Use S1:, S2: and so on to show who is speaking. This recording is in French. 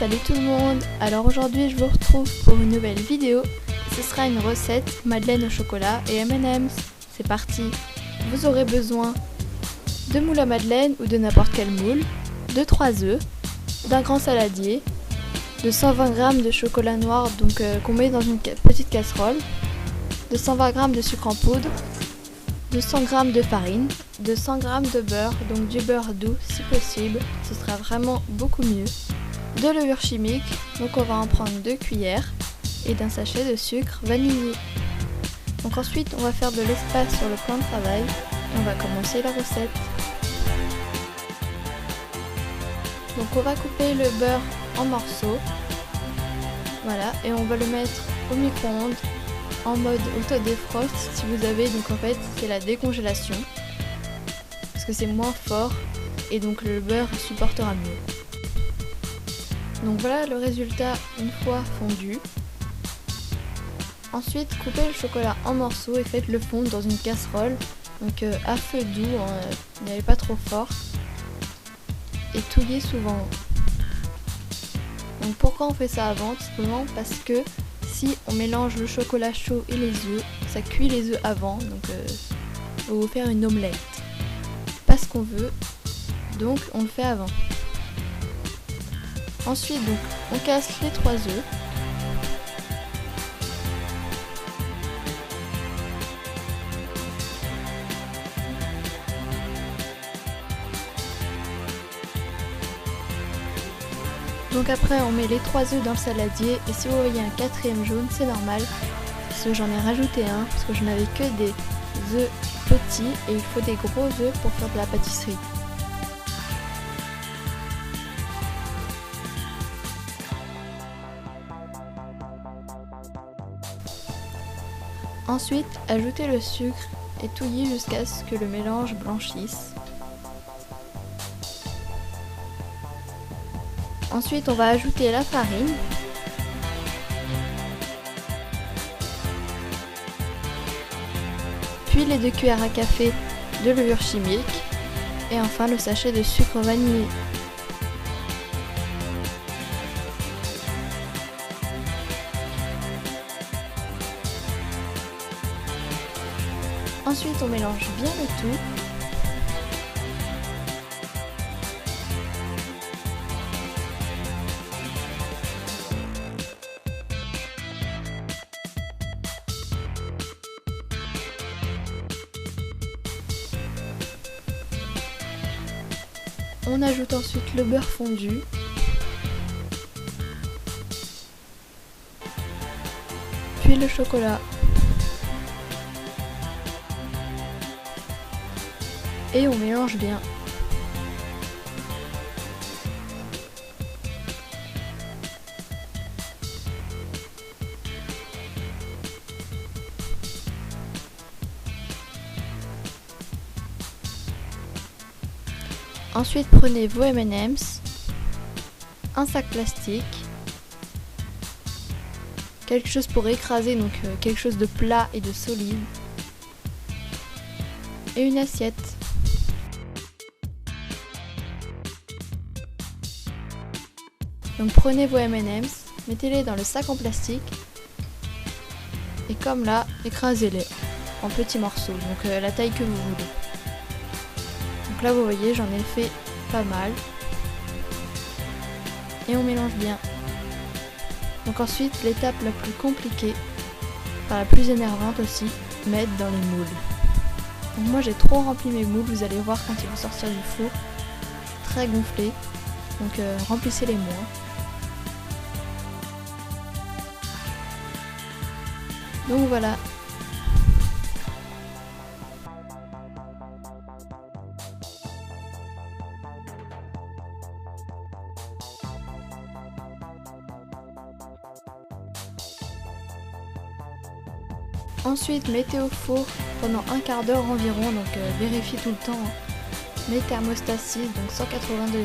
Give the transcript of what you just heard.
S1: Salut tout le monde. Alors aujourd'hui je vous retrouve pour une nouvelle vidéo. Ce sera une recette madeleine au chocolat et M&M's. C'est parti. Vous aurez besoin de moule à madeleine ou de n'importe quel moule, de 3 œufs, d'un grand saladier, de 120 g de chocolat noir qu'on met dans une petite casserole, de 120 g de sucre en poudre, de 100 g de farine, de 100 g de beurre, donc du beurre doux si possible, ce sera vraiment beaucoup mieux, de levure chimique, donc on va en prendre 2 cuillères, et d'un sachet de sucre vanillé. Donc ensuite on va faire de l'espace sur le plan de travail et on va commencer la recette. Donc on va couper le beurre en morceaux, voilà, et on va le mettre au micro-ondes en mode auto-défrost si vous avez, donc en fait c'est la décongélation parce que c'est moins fort et donc le beurre supportera mieux. Donc voilà le résultat une fois fondu. Ensuite coupez le chocolat en morceaux et faites-le fondre dans une casserole, donc à feu doux, n'allez pas trop fort et touillez souvent. Donc pourquoi on fait ça avant? Tout simplement parce que si on mélange le chocolat chaud et les œufs, ça cuit les œufs avant, donc on va vous faire une omelette. C'est pas ce qu'on veut, donc on le fait avant. Ensuite donc on casse les 3 œufs. Donc après on met les 3 œufs dans le saladier et si vous voyez un 4e jaune c'est normal parce que j'en ai rajouté un parce que je n'avais que des œufs petits et il faut des gros œufs pour faire de la pâtisserie. Ensuite ajoutez le sucre et touillez jusqu'à ce que le mélange blanchisse. Ensuite, on va ajouter la farine, puis les 2 cuillères à café de levure chimique et enfin le sachet de sucre vanillé. Ensuite, on mélange bien le tout. On ajoute ensuite le beurre fondu, puis le chocolat et on mélange bien. Ensuite prenez vos M&M's, un sac plastique, quelque chose pour écraser, donc quelque chose de plat et de solide, et une assiette. Donc prenez vos M&M's, mettez-les dans le sac en plastique et comme là, écrasez-les en petits morceaux, donc la taille que vous voulez. Donc là vous voyez j'en ai fait pas mal et on mélange bien. Donc ensuite l'étape la plus compliquée, enfin la plus énervante aussi, mettre dans les moules. Donc moi j'ai trop rempli mes moules, vous allez voir quand ils vont sortir du four, très gonflés, donc remplissez-les moins. Donc voilà. Ensuite mettez au four pendant un quart d'heure environ, donc vérifiez tout le temps. Les thermostats 6, donc 180 degrés.